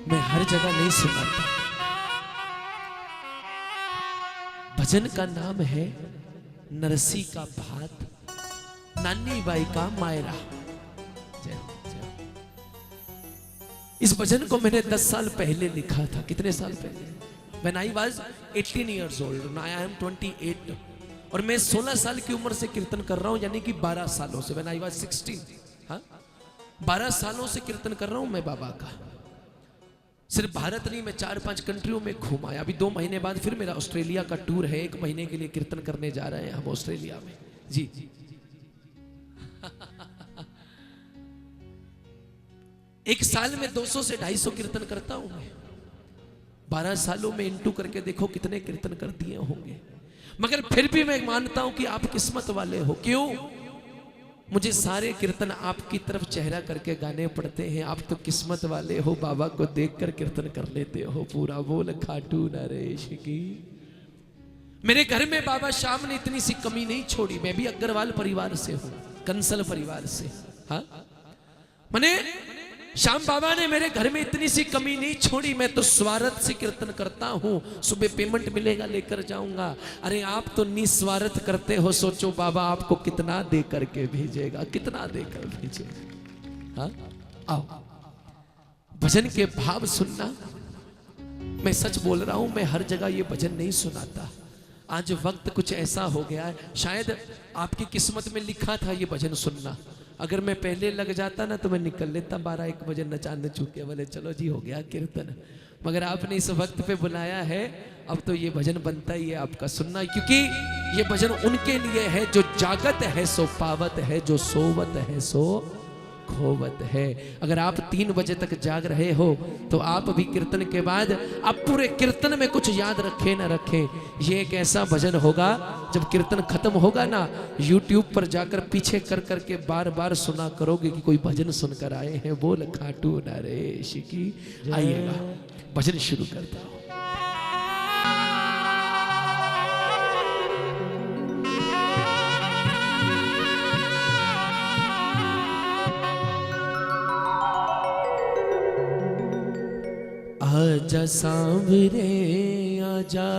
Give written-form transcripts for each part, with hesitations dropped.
मैं हर जगह नहीं सुनाता। भजन का नाम है नरसी का भात, नानी बाई का मायरा। इस भजन को मैंने 10 साल पहले लिखा था। कितने साल पहले? When I was 18 years old, now I am 28। और मैं 16 साल की उम्र से कीर्तन कर रहा हूं, यानी कि 12 सालों से। When I was 16, हाँ 12 सालों से कीर्तन कर रहा हूं मैं बाबा का। सिर्फ भारत नहीं, मैं 4-5 कंट्रियों में घूम आया। अभी 2 महीने बाद फिर मेरा ऑस्ट्रेलिया का टूर है। 1 महीने के लिए कीर्तन करने जा रहे हैं हम ऑस्ट्रेलिया में जी। एक साल में 200 से 250 कीर्तन करता हूं मैं। 12 सालों में इंटू करके देखो कितने कीर्तन कर दिए होंगे। मगर फिर भी मैं मानता हूं कि आप किस्मत वाले हो। क्यों? मुझे सारे कीर्तन आपकी तरफ चेहरा करके गाने पड़ते हैं। आप तो किस्मत वाले हो, बाबा को देखकर कीर्तन कर लेते हो पूरा। बोल खाटू नरेश की। मेरे घर में बाबा श्याम ने इतनी सी कमी नहीं छोड़ी। मैं भी अग्रवाल परिवार से हूं, कंसल परिवार से। हाँ मने श्याम बाबा ने मेरे घर में इतनी सी कमी नहीं छोड़ी। मैं तो स्वार्थ से कीर्तन करता हूं। सुबह पेमेंट मिलेगा लेकर जाऊंगा। अरे आप तो निस्वार्थ करते हो। सोचो बाबा आपको कितना दे करके भेजेगा, कितना देकर भेजेगा। हाँ आओ भजन के भाव सुनना। मैं सच बोल रहा हूं, मैं हर जगह ये भजन नहीं सुनाता। आज वक्त कुछ ऐसा हो गया है, शायद आपकी किस्मत में लिखा था ये भजन सुनना। अगर मैं पहले लग जाता ना तो मैं निकल लेता 12-1 बजे नचाने चूके, बोले चलो जी हो गया कीर्तन। मगर आपने इस वक्त पे बुलाया है, अब तो ये भजन बनता ही है आपका सुनना। क्योंकि ये भजन उनके लिए है जो जागत है सो पावत है, जो सोवत है सो खोवत है। अगर आप 3 बजे तक जाग रहे हो तो आप भी कीर्तन के बाद आप पूरे कीर्तन में कुछ याद रखें ना रखें, ये एक ऐसा भजन होगा जब कीर्तन खत्म होगा ना, YouTube पर जाकर पीछे कर करके बार बार सुना करोगे कि कोई भजन सुनकर आए हैं। बोल खाटू नरेश की। आइएगा भजन शुरू करता हूं। आजा सांवरे आजा,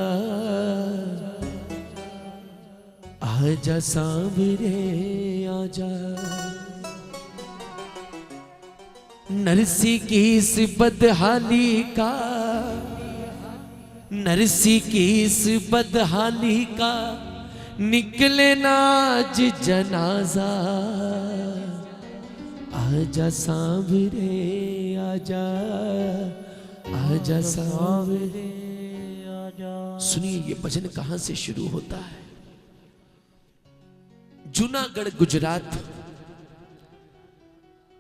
आजा सांवरे आजा, नरसी की इस बदहाली का, नरसी की इस बदहाली का निकले ना आज जनाजा। आजा सांवरे आजा, आजा सांवरे आजा। सुनिए ये भजन कहां से शुरू होता है। जूनागढ़ गुजरात।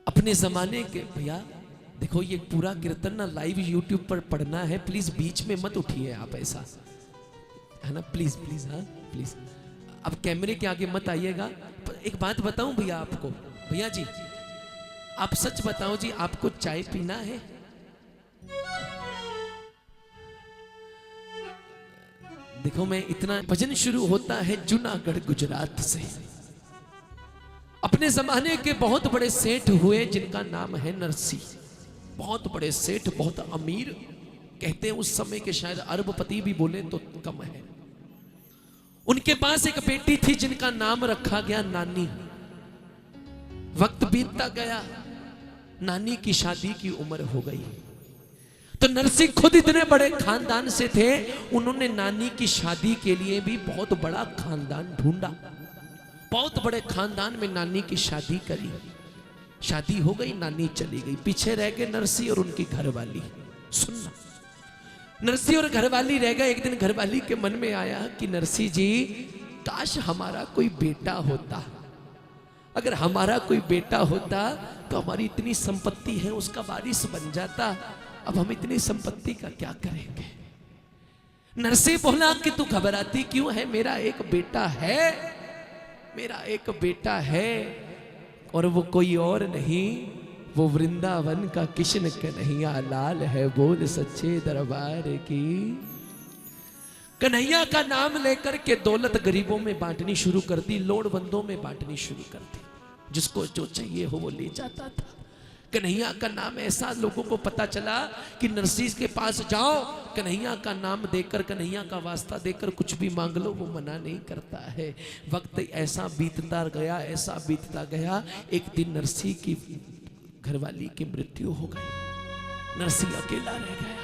अपने जमाने के भैया देखो, ये पूरा कीर्तन ना लाइव YouTube पर पढ़ना है। प्लीज बीच में मत उठिए आप, ऐसा है ना, प्लीज प्लीज। हाँ प्लीज, अब कैमरे के आगे मत आइएगा। एक बात बताऊं भैया आपको, भैया जी आप सच बताओ जी, आपको चाय पीना है? देखो मैं इतना, भजन शुरू होता है जूनागढ़ गुजरात से। अपने जमाने के बहुत बड़े सेठ हुए जिनका नाम है नरसी। बहुत बड़े सेठ, बहुत अमीर, कहते हैं उस समय के शायद अरबपति भी बोले तो कम है। उनके पास एक बेटी थी जिनका नाम रखा गया नानी। वक्त बीतता गया, नानी की शादी की उम्र हो गई। तो नरसी खुद इतने बड़े खानदान से थे, उन्होंने नानी की शादी के लिए भी बहुत बड़ा खानदान ढूंढा। बहुत बड़े खानदान में नानी की शादी करी। शादी हो गई, नानी चली गई, पीछे रह गए नरसी और उनकी घरवाली। सुनना, नरसी और घरवाली रह गए। एक दिन घरवाली के मन में आया कि नरसी जी, काश हमारा कोई बेटा होता। अगर हमारा कोई बेटा होता तो हमारी इतनी संपत्ति है उसका वारिस बन जाता। अब हम इतनी संपत्ति का क्या करेंगे? नरसी बोला कि तू घबराती क्यों है, मेरा एक बेटा है, मेरा एक बेटा है, और वो कोई और नहीं, वो वृंदावन का कृष्ण कन्हैया लाल है। बोल सच्चे दरबार की। कन्हैया का नाम लेकर के दौलत गरीबों में बांटनी शुरू कर दी, लोड़वंदों में बांटनी शुरू कर दी। जिसको जो चाहिए हो वो ले जाता था। कन्हैया का नाम ऐसा लोगों को पता चला कि नरसिंह के पास जाओ, कन्हैया का नाम देकर, कन्हैया का वास्ता देकर कुछ भी मांग लो, वो मना नहीं करता है। वक्त ऐसा बीतता गया, ऐसा बीतता गया, एक दिन नरसिंह की घरवाली की मृत्यु हो गई। नरसिंह अकेला रह गया,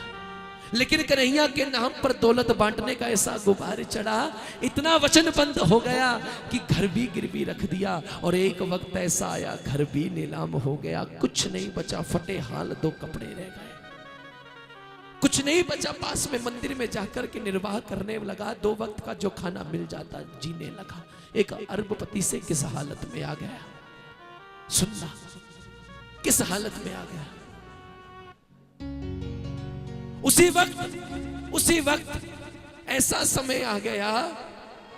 लेकिन कन्हैया के नाम पर दौलत बांटने का ऐसा गुब्बार चढ़ा, इतना वचनबद्ध हो गया कि घर भी गिरवी रख दिया। और एक वक्त ऐसा आया, घर भी नीलाम हो गया, कुछ नहीं बचा, फटे हाल 2 कपड़े रह गए, कुछ नहीं बचा। पास में मंदिर में जाकर के निर्वाह करने लगा, 2 वक्त का जो खाना मिल जाता जीने लगा। एक अरबपति से किस हालत में आ गया, सुनना, किस हालत में आ गया। उसी वक्त ऐसा समय आ गया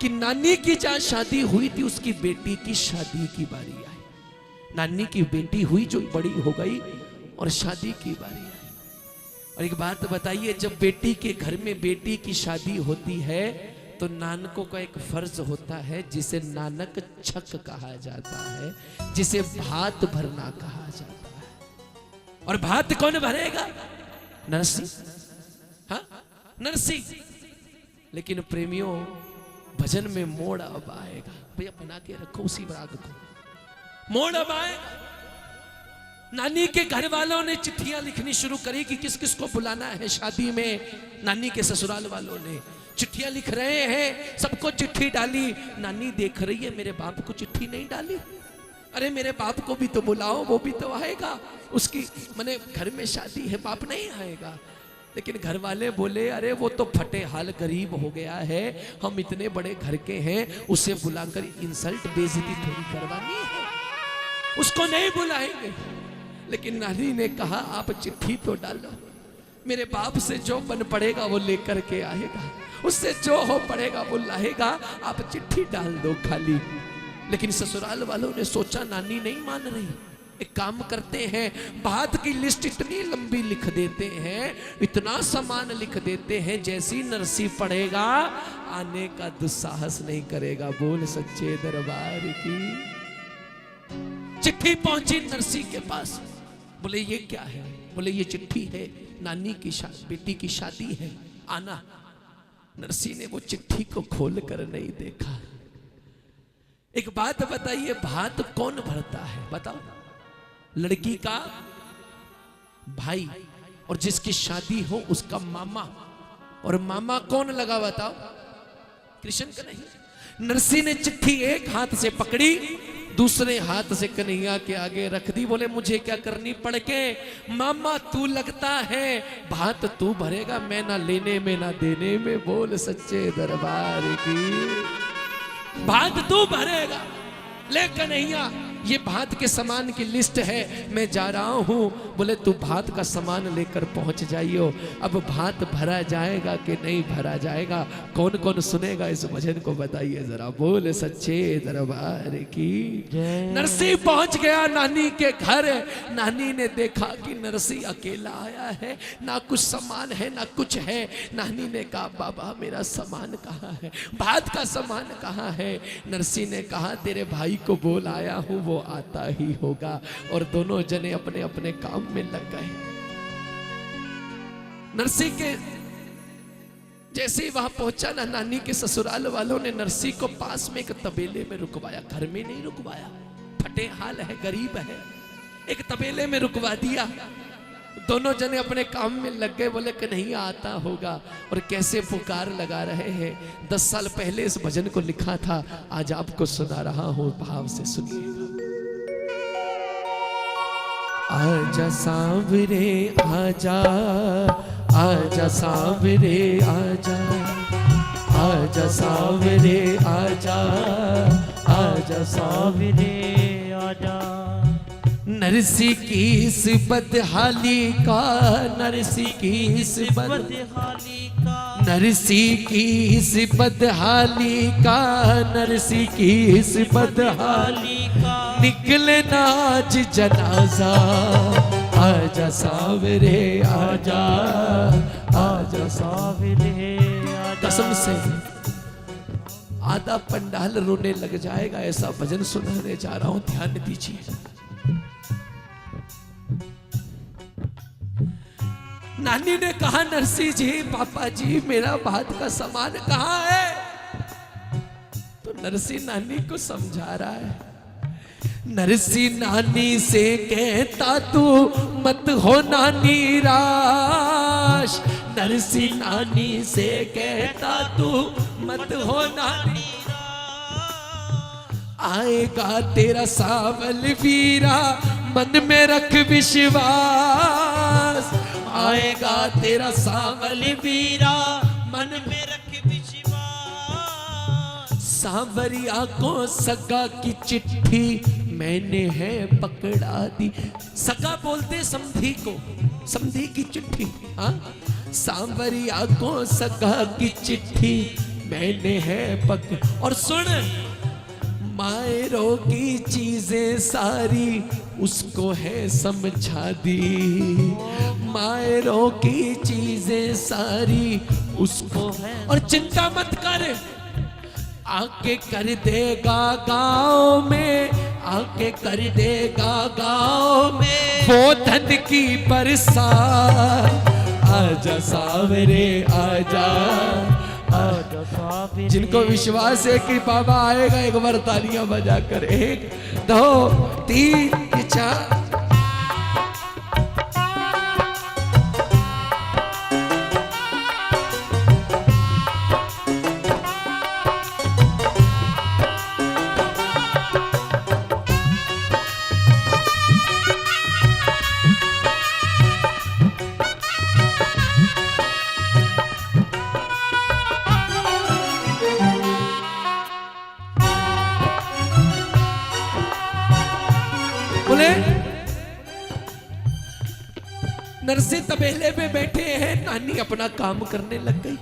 कि नानी की जहां शादी हुई थी, उसकी बेटी की शादी की बारी आई। नानी की बेटी हुई जो बड़ी हो गई और शादी की बारी आई। और एक बात बताइए, जब बेटी के घर में बेटी की शादी होती है तो नानकों का एक फर्ज होता है जिसे नानक छक कहा जाता है, जिसे भात भरना कहा जाता है। और भात कौन भरेगा? नरसिंह, हाँ नरसिंह। लेकिन प्रेमियों, भजन में मोड़ अब आएगा, भैया बना के रखो उसी राग को, मोड़ अब आएगा। नानी के घर वालों ने चिट्ठियां लिखनी शुरू करी कि किस किस को बुलाना है शादी में। नानी के ससुराल वालों ने चिट्ठियां लिख रहे हैं, सबको चिट्ठी डाली। नानी देख रही है, मेरे बाप को चिट्ठी नहीं डाली, अरे मेरे बाप को भी तो बुलाओ, वो भी तो आएगा, उसकी मने घर में शादी है, बाप नहीं आएगा। लेकिन घर वाले बोले, अरे वो तो फटे हाल गरीब हो गया है, हम इतने बड़े घर के हैं, उसे बुलाकर इंसल्ट बेइज्जती थोड़ी करवानी है, उसको नहीं बुलाएंगे। लेकिन नानी ने कहा, आप चिट्ठी तो डालो, मेरे बाप से जो बन पड़ेगा वो लेकर के आएगा, उससे जो हो पड़ेगा वो लाएगा, आप चिट्ठी डाल दो खाली। लेकिन ससुराल वालों ने सोचा नानी नहीं मान रही, एक काम करते हैं, बात की लिस्ट इतनी लंबी लिख देते हैं, इतना सामान लिख देते हैं, जैसी नरसिंह पढ़ेगा आने का दुस्साहस नहीं करेगा। बोल सच्चे दरबार की। चिट्ठी पहुंची नरसिंह के पास, बोले ये क्या है? बोले ये चिट्ठी है, नानी की बेटी की शादी है, आना। नरसिंह ने वो चिट्ठी को खोल कर नहीं देखा। एक बात बताइए, भात कौन भरता है बताओ? लड़की का भाई, और जिसकी शादी हो उसका मामा। और मामा कौन लगा बताओ? कृष्ण का नहीं। नरसिंह ने चिट्ठी एक हाथ से पकड़ी, दूसरे हाथ से कन्हैया के आगे रख दी। बोले मुझे क्या करनी पड़ के, मामा तू लगता है, भात तू भरेगा, मैं ना लेने में ना देने में। बोल सच्चे दरबार की। भात तू भरेगा, ले कन्हैया ये भात के सामान की लिस्ट है, मैं जा रहा हूं। बोले तू भात का सामान लेकर पहुंच जाइयो। अब भात भरा जाएगा कि नहीं भरा जाएगा, कौन कौन सुनेगा इस भजन को बताइए जरा। बोल सच्चे दरबार की। नरसिंह पहुंच गया नानी के घर। नानी ने देखा कि नरसिंह अकेला आया है, ना कुछ सामान है ना कुछ है। नानी ने कहा बाबा मेरा सामान कहाँ है, भात का सामान कहाँ है? नरसिंह ने कहा तेरे भाई को बोल आया हूं, वो आता ही होगा। और दोनों जने अपने अपने काम में लग गए। नरसिंह के जैसे ही वहां पहुंचा ना, नानी के ससुराल वालों ने नरसिंह को पास में एक तबेले में रुकवाया। घर में नहीं रुकवाया, फटे हाल है, गरीब है, एक तबेले में रुकवा दिया। दोनों जने अपने काम में लग गए। बोले कन्हैया आता होगा। और कैसे पुकार लगा रहे हैं। 10 साल पहले इस भजन को लिखा था, आज आपको सुना रहा हूं, भाव से सुनिएगा। आजा सांवरे आजा, आजा सांवरे आजा, आजा सांवरे आजा, आजा सांवरे आजा। नरसिंह की इस बदहाली का, नरसिंह की इस बदहाली का, नरसिंह की इस बदहाली का, नरसिंह की इस बदहाली का, निकले नाच जनाजा। आजा सांवरे आजा, आजा सांवरे आजा। कसम से आधा पंडाल रोने लग जाएगा, ऐसा भजन सुनाने जा रहा हूं, ध्यान दीजिए। नानी ने कहा नरसिंह जी, पापा जी मेरा भात का सामान कहाँ है? तो नरसिंह नानी को समझा रहा है। नरसिंह नानी से कहता तू मत हो नानी राश, नरसिंह नानी से कहता तू मत हो नानी, आएगा तेरा सावल वीरा मन में रख विश्वास, आएगा तेरा सावल वीरा मन में रख विश्वास। सांवरिया को सगा की चिट्ठी मैंने है पकड़ा दी। सगा बोलते समधी को, समधी की चिट्ठी। हाँ, सांवरिया को सगा की चिट्ठी मैंने है पकड़। और सुन, मायरों की चीजें सारी उसको है समझा दी, मायरों की चीजें सारी उसको है। और चिंता मत कर, आके कर देगा गांव में, आके कर देगा गांव में वो धन की बरसात। आजा सावरे आजा, जिनको विश्वास है कि बाबा आएगा एक बार तालियां बजाकर, 1 2 3 4। बोले नरसिंह तबेले में बैठे हैं, नानी अपना काम करने लग गई।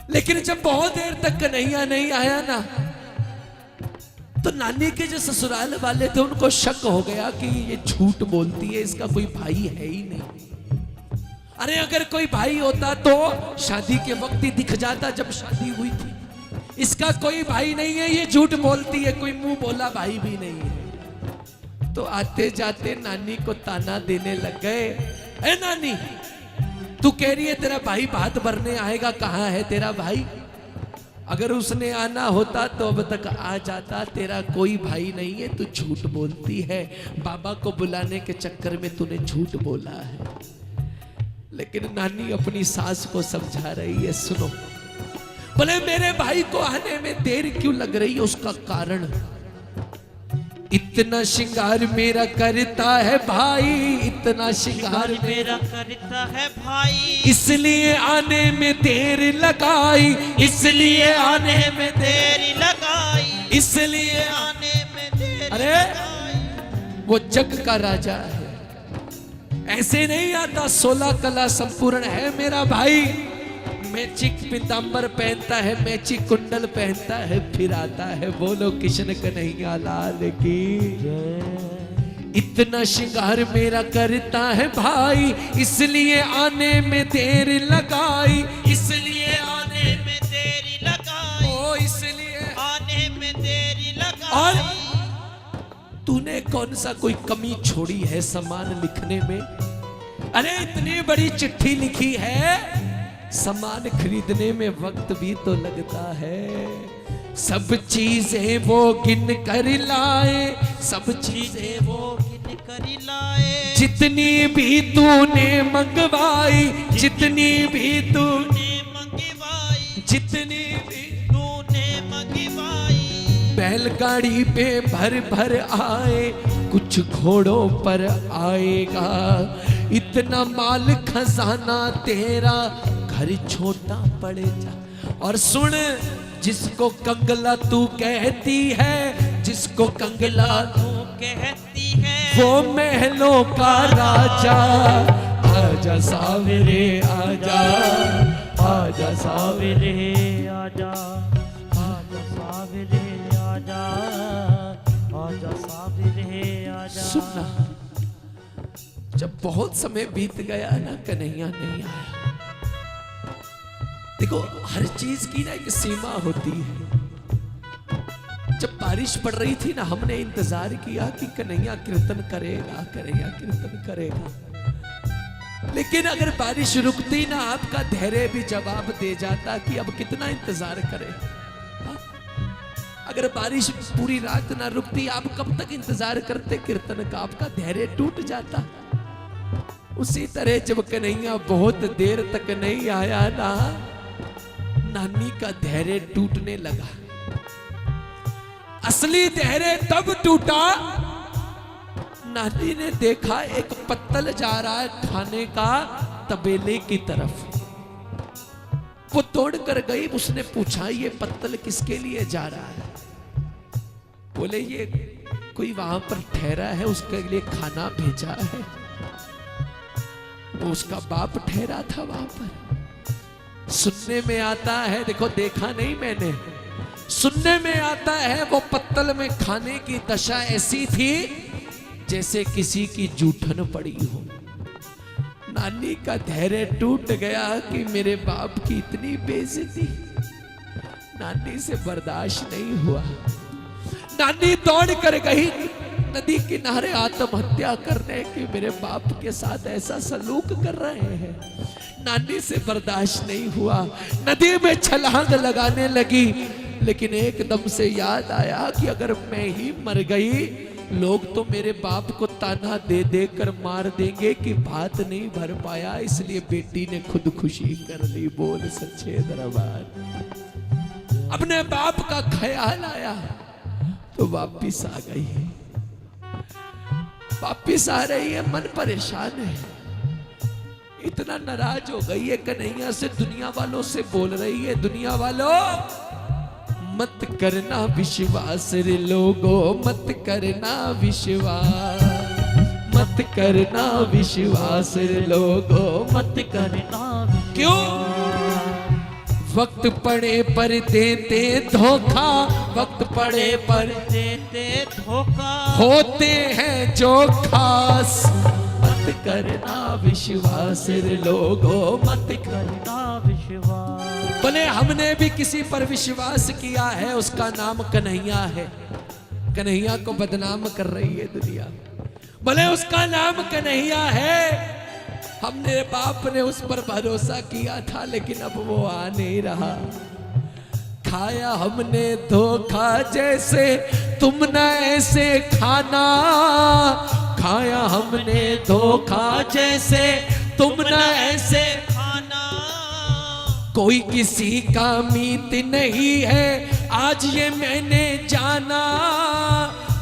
लेकिन जब बहुत देर तक कन्हैया नहीं आया ना, तो नानी के जो ससुराल वाले थे उनको शक हो गया कि ये झूठ बोलती है, इसका कोई भाई है ही नहीं। अरे अगर कोई भाई होता तो शादी के वक्त ही दिख जाता जब शादी हुई थी। इसका कोई भाई नहीं है, ये झूठ बोलती है, कोई मुंह बोला भाई भी नहीं है। तो आते जाते नानी को ताना देने लग गए, ए नानी तू कह रही है तेरा भाई भात भरने आएगा, कहाँ है तेरा भाई? अगर उसने आना होता तो अब तक आ जाता, तेरा कोई भाई नहीं है, तू झूठ बोलती है। बाबा को बुलाने के चक्कर में तूने झूठ बोला है। लेकिन नानी अपनी सास को समझा रही है, सुनो, बोले मेरे भाई को आने में देर क्यों लग रही है, उसका कारण इतना श्रृंगार मेरा करता है भाई, इतना श्रृंगार मेरा करता है भाई, इसलिए आने में देर लगाई, इसलिए आने में देर लगाई, इसलिए आने में देर। अरे वो जग का राजा है, ऐसे नहीं आता। 16 कला संपूर्ण है मेरा भाई। मैचिक पीतांबर पहनता है, मैचिक कुंडल पहनता है, फिर आता है। बोलो कृष्ण कन्हैया लाल की जय। इतना श्रृंगार मेरा करता है भाई, इसलिए आने में देर लगाई, इसलिए आने में देरी लगाई, ओ इसलिए आने में देरी लगाई। और तूने कौन सा कोई कमी छोड़ी है सामान लिखने में? अरे इतनी बड़ी चिट्ठी लिखी है, सामान खरीदने में वक्त भी तो लगता है। सब चीजें वो गिन कर लाए, सब चीजें वो गिन कर लाए, जितनी भी तूने मंगवाई, जितनी भी तूने मंगवाई, जितनी भी तूने मंगवाई। बैलगाड़ी पे भर भर आए, कुछ घोड़ों पर आएगा, इतना माल खजाना तेरा घर छोटा पड़े जा। और सुन, जिसको कंगला तू कहती है, जिसको कंगला तू कहती है, वो महलों का राजा। आजा सावरे आजा, आजा सावरे आजा, आजा सावरे आजा, आजा सावरे आजा। सुनना, जब बहुत समय बीत गया ना, कन्हैया नहीं आया। देखो हर चीज की ना एक सीमा होती है। जब बारिश पड़ रही थी ना, हमने इंतजार किया कि कन्हैया कीर्तन करेगा, कन्हैया कीर्तन करेगा। लेकिन अगर बारिश रुकती ना, आपका धैर्य भी जवाब दे जाता कि अब कितना इंतजार करें। अगर बारिश पूरी रात ना रुकती, आप कब तक इंतजार करते कीर्तन का, आपका धैर्य टूट जाता। उसी तरह जब कन्हैया बहुत देर तक नहीं आया ना, नानी का धैर्य टूटने लगा। असली धैर्य तब टूटा, नानी ने देखा एक पत्तल जा रहा है खाने का तबेले की तरफ। वो तोड़ कर गई, उसने पूछा ये पत्तल किसके लिए जा रहा है? बोले ये कोई वहां पर ठहरा है, उसके लिए खाना भेजा है। वो उसका बाप ठहरा था वहां पर। सुनने में आता है, देखो देखा नहीं मैंने, सुनने में आता है वो पत्तल में खाने की दशा ऐसी थी जैसे किसी की जूठन पड़ी हो। नानी का धैर्य टूट गया कि मेरे बाप की इतनी बेइज्जती, नानी से बर्दाश्त नहीं हुआ। नानी दौड़ कर गई नदी किनारे आत्महत्या करने की, मेरे बाप के साथ ऐसा सलूक कर रहे हैं। नानी से बर्दाश्त नहीं हुआ, नदी में छलांग लगाने लगी। लेकिन एकदम से याद आया कि अगर मैं ही मर गई, लोग तो मेरे बाप को ताना दे दे कर मार देंगे कि भात नहीं भर पाया, इसलिए बेटी ने खुदकुशी कर ली। बोल सच्चे दरबार। अपने बाप का ख्याल आया तो वापिस आ गई, वापिस आ रही है, मन परेशान है, इतना नाराज हो गई है कन्हैया से, दुनिया वालों से बोल रही है, दुनिया वालों मत करना विश्वास रे लोगो, मत करना विश्वास, मत करना विश्वास रे लोगो, मत करना। क्यों? वक्त पड़े पर देते धोखा, वक्त पड़े पर देते धोखा, होते हैं जो खास। मत करना विश्वास रे लोगो, मत करना विश्वास। बोले हमने भी किसी पर विश्वास किया है, उसका नाम कन्हैया है। कन्हैया को बदनाम कर रही है दुनिया, बोले उसका नाम कन्हैया है। हमने बाप ने उस पर भरोसा किया था, लेकिन अब वो आ नहीं रहा। खाया हमने धोखा जैसे तुम न ऐसे खाना, खाया हमने धोखा जैसे तुम न ऐसे खाना। कोई किसी का मीत नहीं है आज ये मैंने जाना,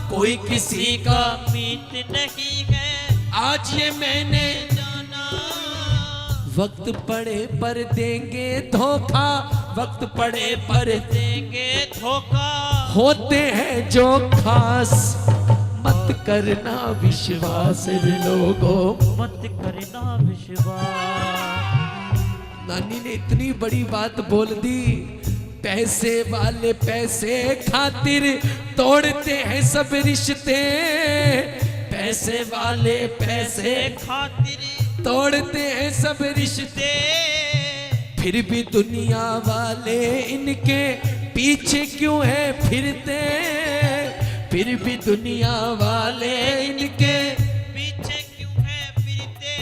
कोई किसी का मीत नहीं है आज ये मैंने जाना। वक्त पड़े पर देंगे धोखा, वक्त पड़े पर देंगे धोखा, होते हैं जो खास। मत करना विश्वास रे लोगो, मत करना विश्वास। नानी ने इतनी बड़ी बात बोल दी, पैसे वाले पैसे खातिर तोड़ते हैं सब रिश्ते, पैसे वाले पैसे खातिर तोड़ते हैं सब रिश्ते। फिर भी दुनिया वाले इनके पीछे क्यों है फिरते, फिर भी दुनिया वाले इनके पीछे क्यों है फिरते।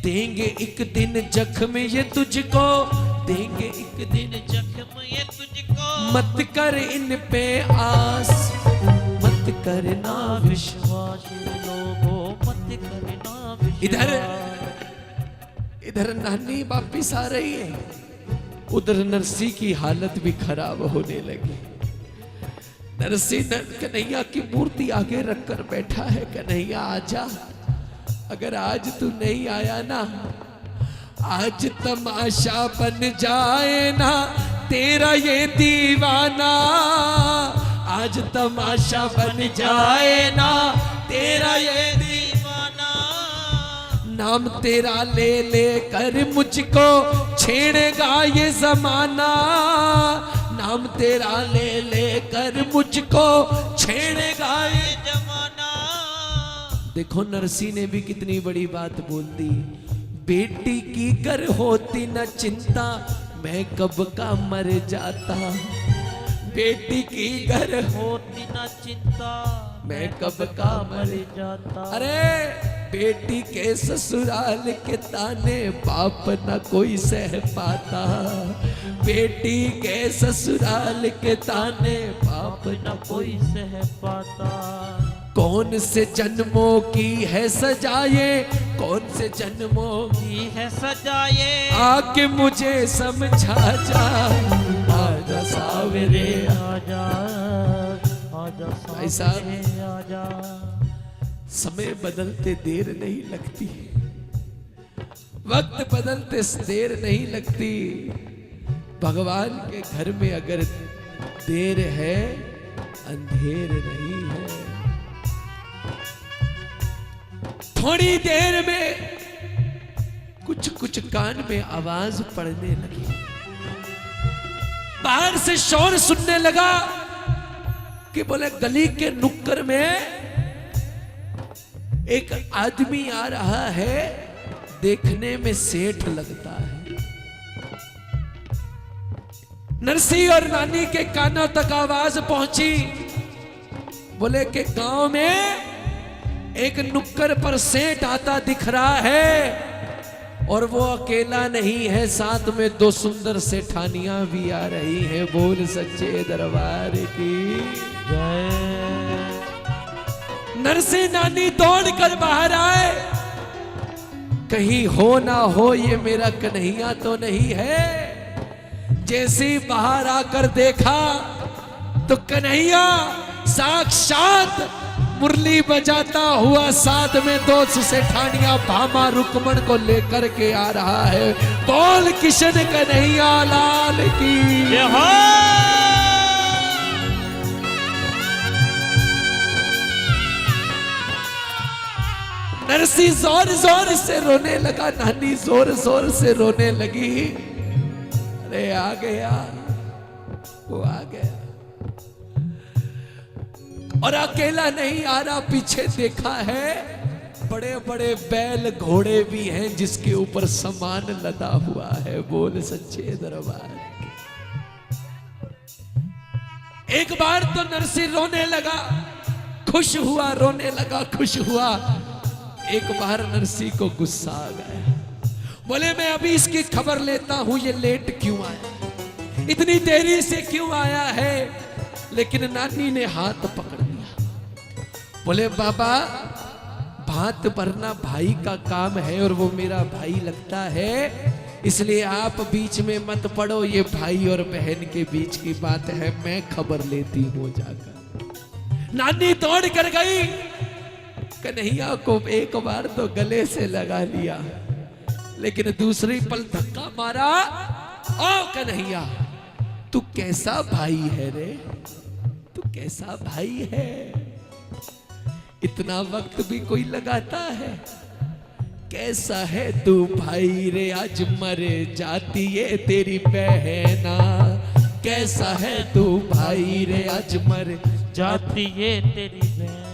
देंगे एक दिन जख्म ये तुझको, देंगे एक दिन जख्म ये तुझको, मत कर इन पे आस, मत करना विश्वास लोगों, मत करना विश्वास। इधर नानी वापिस आ रही है, उधर नरसी की हालत भी खराब होने लगी। नरसी कन्हैया की मूर्ति आगे रखकर बैठा है, कन्हैया आजा, अगर आज तू नहीं आया ना, आज तमाशा बन जाए ना तेरा ये दीवाना, आज तमाशा बन जाए ना तेरा ये दीवाना। नाम तेरा ले ले कर मुझको छेड़ेगा ये जमाना, नाम तेरा ले ले कर मुझको छेड़ेगा ये जमाना। देखो नरसी ने भी कितनी बड़ी बात बोल दी, बेटी की कर होती न चिंता मैं कब का मर जाता, बेटी की घर होती न चिंता, मैं कब का मर जाता। अरे बेटी के ससुराल के ताने बाप न कोई सह पाता, बेटी के ससुराल के ताने बाप न कोई सह पाता। कौन से जन्मों की है सजाए, कौन से जन्मों की है सजाए, आके मुझे समझा जा, आजा सावरे आजा आजा भाई साहब, सावरे आजा। समय बदलते देर नहीं लगती, वक्त बदलते देर नहीं लगती। भगवान के घर में अगर देर है अंधेर नहीं है। थोड़ी देर में कुछ कुछ कान में आवाज पड़ने लगी, बाहर से शोर सुनने लगा कि बोले गली के नुक्कड़ में एक आदमी आ रहा है, देखने में सेठ लगता है। नरसी और नानी के कानों तक आवाज पहुंची, बोले कि गांव में एक नुक्कड़ पर सेठ आता दिख रहा है और वो अकेला नहीं है, साथ में दो सुंदर सेठानियां भी आ रही हैं। बोल सच्चे दरबार की जय। नरसी नानी दौड़कर बाहर आए, कहीं हो ना हो ये मेरा कन्हैया तो नहीं है। जैसे ही बाहर आकर देखा तो कन्हैया साक्षात मुरली बजाता हुआ साथ में दो सेठानियां भामा रुक्मण को लेकर के आ रहा है। बोल किशन कन्हैया लाल की जय हो। नरसी जोर जोर से रोने लगा, नानी जोर जोर से रोने लगी। अरे आ गया, वो आ गया और अकेला नहीं आ रहा, पीछे देखा है बड़े बड़े बैल घोड़े भी हैं जिसके ऊपर सामान लदा हुआ है। बोल सच्चे दरबार। एक बार तो नरसी रोने लगा, खुश हुआ, रोने लगा, खुश हुआ। एक बार नरसी को गुस्सा आ गया, बोले मैं अभी इसकी खबर लेता हूं, ये लेट क्यों आया, इतनी देरी से क्यों आया है। लेकिन नानी ने हाथ पकड़ लिया, बोले बाबा भात भरना भाई का काम है और वो मेरा भाई लगता है, इसलिए आप बीच में मत पड़ो, ये भाई और बहन के बीच की बात है, मैं खबर लेती हूं जाकर। नानी दौड़ कर गई, कन्हैया को एक बार तो गले से लगा लिया, लेकिन दूसरी पल धक्का मारा। ओ कन्हैया तू कैसा भाई है रे, तू कैसा भाई है, इतना वक्त भी कोई लगाता है, कैसा है तू भाई रे, आज मर जाती है तेरी बहना, कैसा है तू भाई रे, आज मर जाती है तेरी बहना।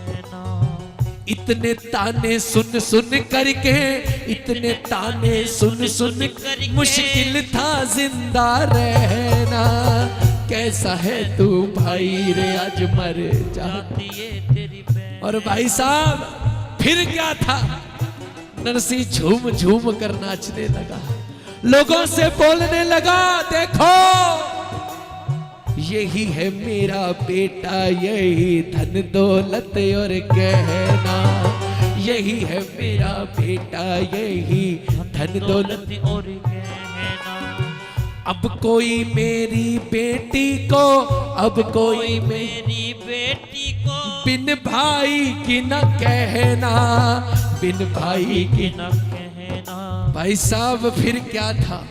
इतने ताने सुन सुन करके, इतने ताने सुन सुन कर मुश्किल था जिंदा रहना, कैसा है तू भाई रे, आज मर जाती है तेरी बहना। और भाई साहब फिर क्या था, नरसी झूम झूम कर नाचने लगा, लोगों से बोलने लगा देखो यही है मेरा बेटा, यही धन दौलत और गहना, यही है मेरा बेटा, यही धन दौलत और गहना। अब कोई मेरी बेटी को, अब कोई मेरी बेटी को बिन भाई की न कहना, बिन भाई की न कहना। भाई साहब फिर क्या था,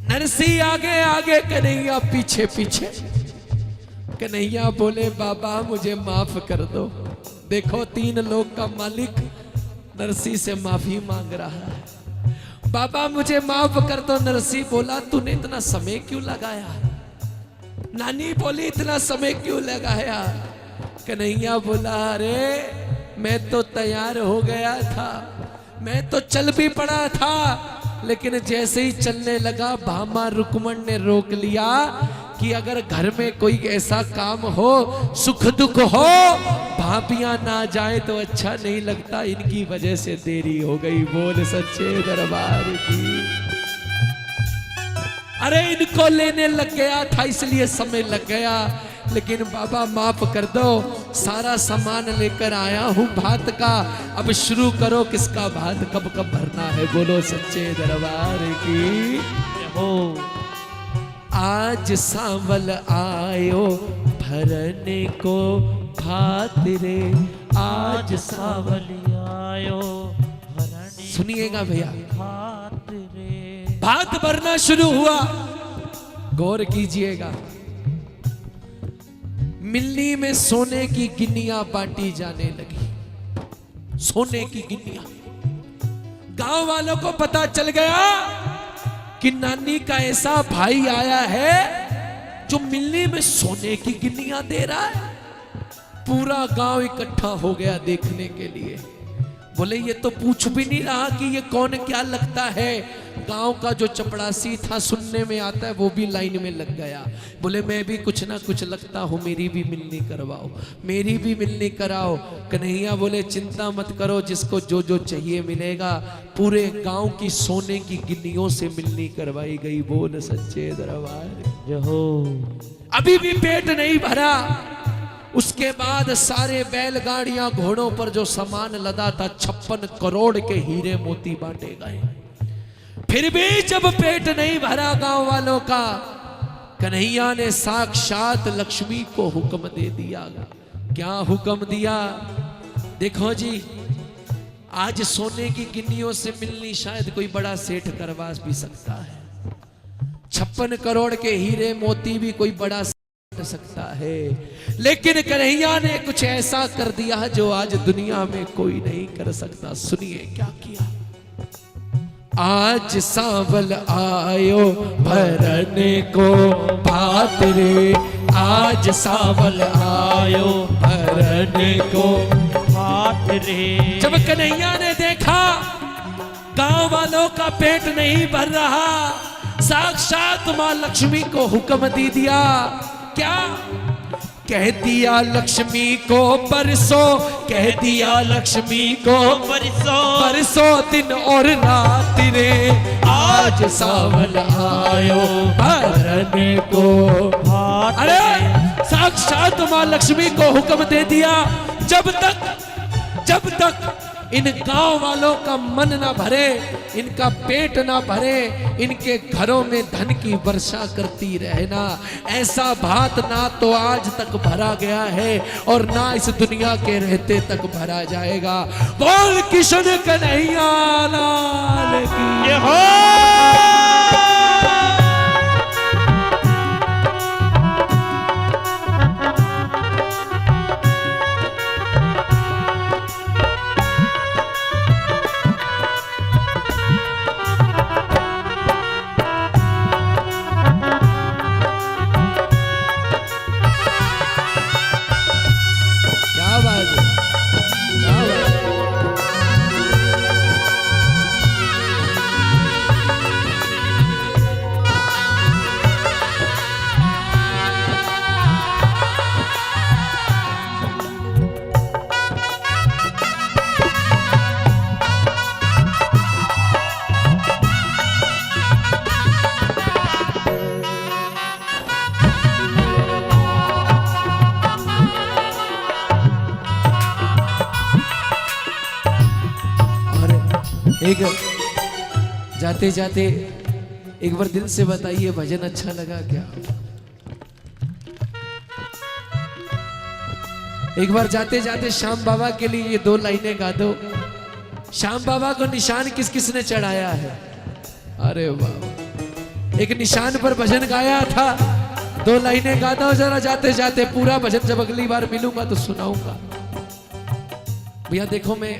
नरसी आगे आगे, कन्हैया पीछे पीछे। कन्हैया बोले बाबा मुझे माफ कर दो, देखो 3 लोग का मालिक नरसी से माफी मांग रहा है, बाबा मुझे माफ कर दो। नरसी बोला तूने इतना समय क्यों लगाया, नानी बोली इतना समय क्यों लगाया। कन्हैया बोला अरे मैं तो तैयार हो गया था, मैं तो चल भी पड़ा था, लेकिन जैसे ही चलने लगा भामा रुक्मण ने रोक लिया कि अगर घर में कोई ऐसा काम हो, सुख दुख हो, भाभियां ना जाए तो अच्छा नहीं लगता, इनकी वजह से देरी हो गई। बोल सच्चे दरबार की। अरे इनको लेने लग गया था इसलिए समय लग गया, लेकिन बाबा माफ कर दो, सारा सामान लेकर आया हूं भात का, अब शुरू करो किसका भात कब कब भरना है। बोलो सच्चे दरबार की। हो आज सांवल आयो भरने को भात रे, आज सांवल। सावलियायो भरने सुनिएगा भैया, भात रे। भात भरना शुरू हुआ, गौर कीजिएगा। मिलनी में सोने की गिन्नियां बांटी जाने लगी, सोने की गिन्नियां। गांव वालों को पता चल गया कि नानी का ऐसा भाई आया है जो मिलनी में सोने की गिन्नियां दे रहा है। पूरा गांव इकट्ठा हो गया देखने के लिए। बोले ये तो पूछ भी नहीं रहा कि ये कौन क्या लगता है। गांव का जो चपड़ासी था, सुनने में आता है, वो भी लाइन में लग गया। बोले मैं भी कुछ ना कुछ लगता हूँ, मेरी भी मिलनी करवाओ, मेरी भी मिलनी कराओ। कन्हैया बोले चिंता मत करो, जिसको जो जो चाहिए मिलेगा। पूरे गांव की सोने की गिन्नियों से मिलनी करवाई गई। बोल सच्चे दरबार। जय हो। अभी भी पेट नहीं भरा। उसके बाद सारे बैलगाड़ियां घोड़ों पर जो सामान लदा था, 56 करोड़ के हीरे मोती बांटे गए। फिर भी जब पेट नहीं भरा गांव वालों का, कन्हैया ने साक्षात लक्ष्मी को हुक्म दे दिया। क्या हुक्म दिया? देखो जी, आज सोने की गिन्नियों से मिलनी शायद कोई बड़ा सेठ करवा भी सकता है, 56 करोड़ के हीरे मोती भी कोई बड़ा सकता है, लेकिन कन्हैया ने कुछ ऐसा कर दिया जो आज दुनिया में कोई नहीं कर सकता। सुनिए क्या किया। आज सांवल आयो भरने को भात रे, आज सांवल आयो भरने को भात रे। जब कन्हैया ने देखा गांव वालों का पेट नहीं भर रहा, साक्षात मां लक्ष्मी को हुक्म दे दिया। क्या कह दिया? लक्ष्मी को परसों, कह दिया लक्ष्मी को परसों दिन और रात रे, आज सांवल आयो भरने को भात। अरे साक्षात मां लक्ष्मी को हुक्म दे दिया। जब तक इन गांव वालों का मन ना भरे, इनका पेट ना भरे, इनके घरों में धन की वर्षा करती रहना। ऐसा भात ना तो आज तक भरा गया है और ना इस दुनिया के रहते तक भरा जाएगा। बोल किशन कन्हैया लाल की जय हो। एक जाते जाते एक बार दिल से बताइए, भजन अच्छा लगा क्या? एक बार जाते जाते श्याम बाबा के लिए ये 2 लाइनें गा दो। श्याम बाबा को निशान किस किस ने चढ़ाया है? अरे वाह, एक निशान पर भजन गाया था। 2 लाइनें गाता हूं जरा जाते जाते। पूरा भजन जब अगली बार मिलूंगा तो सुनाऊंगा। भैया देखो, मैं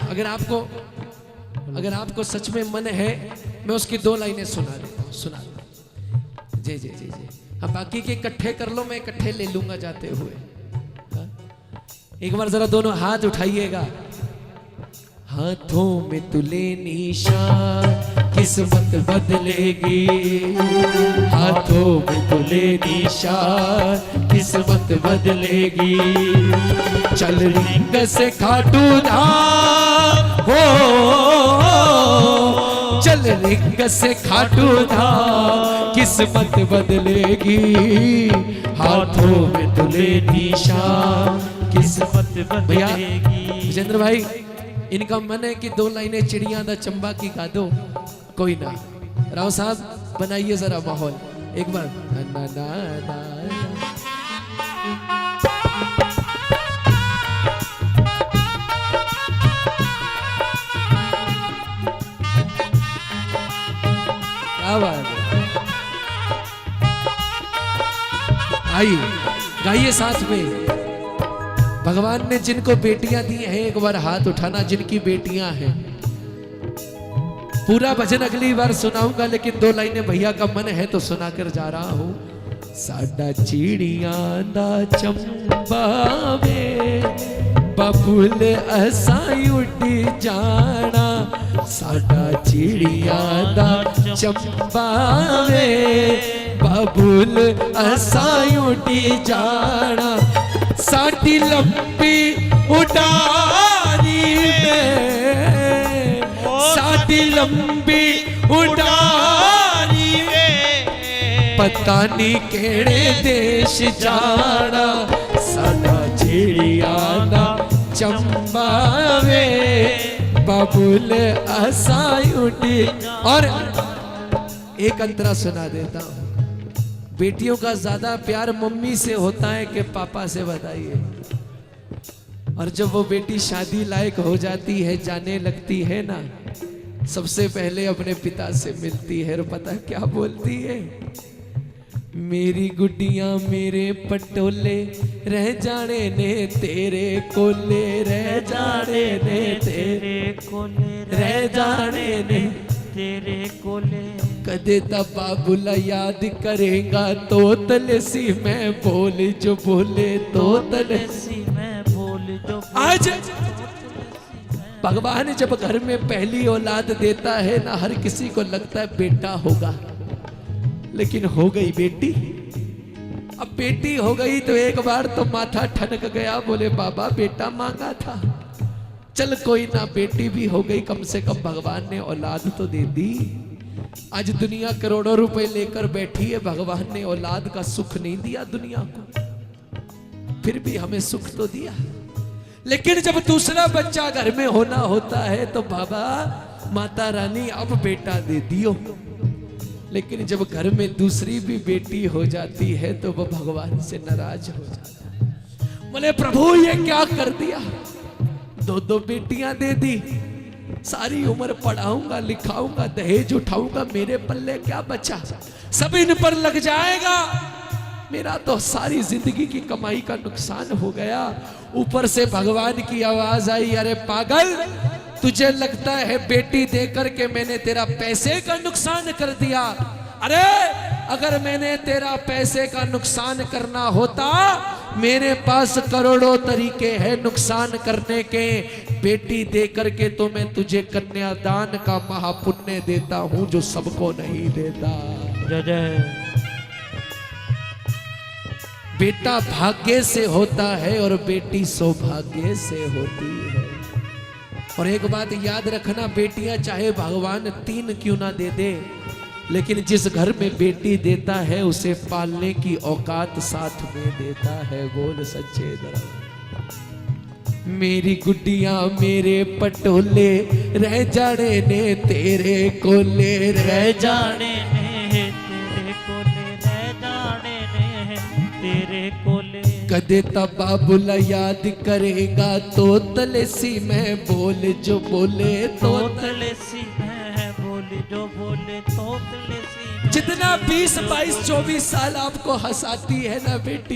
अगर आपको सच में मन है, मैं उसकी 2 लाइनें सुना देता हूँ। सुना दो। जी जी जी जी। हम बाकी के इकट्ठे कर लो, मैं इकट्ठे ले लूंगा जाते हुए। एक बार जरा दोनों हाथ उठाइएगा। हाथों में तुले निशान किस्मत बदलेगी, हाथों में तुले निशान किस्मत बदलेगी। चल रिंग से खाटू धाम हो, चल रिंग से खाटू धाम किस्मत बदलेगी, हाथों में तुले निशान किस्मत बदलेगी। विजेंद्र भाई, इनका मन है कि 2 लाइनें चिड़िया दा चंबा की गा दो, कोई ना। राव साहब बनाइए जरा माहौल एक बार। ना, ना, ना, ना। क्या बात है, आइए गाइए साथ में। भगवान ने जिनको बेटियां दी हैं एक बार हाथ उठाना, जिनकी बेटियां हैं। पूरा भजन अगली बार सुनाऊंगा, लेकिन 2 लाइनें भैया का मन है तो सुनाकर जा रहा हूं। साडा चिड़िया दा चंबा वे बबुल असाई उड़ जाना, साडा चिड़िया दा चंबा वे बबुल असाई उड़ जाना, साडी लंबी उड़ानी में, साडी लंबी उड़ानी में, पता नहीं केड़े देश जाना, साडा चिड़िया दा चंबा वे बबुल असाई उड़ी। और एक अंतरा सुना देता हूं, बेटियों का ज्यादा प्यार मम्मी से होता है कि पापा से, बताइए। और जब वो बेटी शादी लायक हो जाती है, जाने लगती है ना, सबसे पहले अपने पिता से मिलती है और पता क्या बोलती है? मेरी गुड्डियां मेरे पटोले रह जाने ने तेरे कोले, रह जाने ने तेरे कोले, रह जाने ने तेरे कोले। कदे तब बाबूला याद करेगा तो तलसी मैं बोल जो बोले, तो तलसी मैं बोल जो। आज भगवान जब घर में पहली औलाद देता है ना, हर किसी को लगता है बेटा होगा, लेकिन हो गई बेटी। अब बेटी हो गई तो एक बार तो माथा ठनक गया, बोले बाबा बेटा मांगा था, चल कोई ना बेटी भी हो गई, कम से कम भगवान ने औलाद तो दे दी। आज दुनिया करोड़ों रुपए लेकर बैठी है, भगवान ने औलाद का सुख नहीं दिया दुनिया को, फिर भी हमें सुख तो दिया। लेकिन जब दूसरा बच्चा घर में होना होता है तो बाबा माता रानी अब बेटा दे दियो, लेकिन जब घर में दूसरी भी बेटी हो जाती है तो वो भगवान से नाराज हो जाता है। बोले प्रभु ये क्या कर दिया, 2 बेटियां दे दी, सारी उम्र पढ़ाऊंगा लिखाऊंगा दहेज उठाऊंगा, मेरे पल्ले क्या बचा, सब इन पर लग जाएगा, मेरा तो सारी जिंदगी की कमाई का नुकसान हो गया। ऊपर से भगवान की आवाज आई, अरे पागल तुझे लगता है बेटी देकर के मैंने तेरा पैसे का नुकसान कर दिया? अरे अगर मैंने तेरा पैसे का नुकसान करना होता, मेरे पास करोड़ों तरीके हैं नुकसान करने के, बेटी देकर के तो मैं तुझे कन्यादान का महापुण्य देता हूं जो सबको नहीं देता। जय जय। बेटा भाग्य से होता है और बेटी सौभाग्य से होती है। और एक बात याद रखना, बेटियां चाहे भगवान 3 क्यों ना दे दे, लेकिन जिस घर में बेटी देता है उसे पालने की औकात साथ में देता है। बोल सच्चे दरबार। मेरी गुड्डियां मेरे पटोले रह जाने ने तेरे कोले, रह जाने ने तेरे कोले, रह जाने ने तेरे कोले। कदे तबा बुला याद करेगा तो तलेसी मैं बोल जो बोले, तो तलेसी मैं बोल जो बोले, तो तलेसी। जितना 20, 22, 24 साल आपको हंसाती है ना बेटी,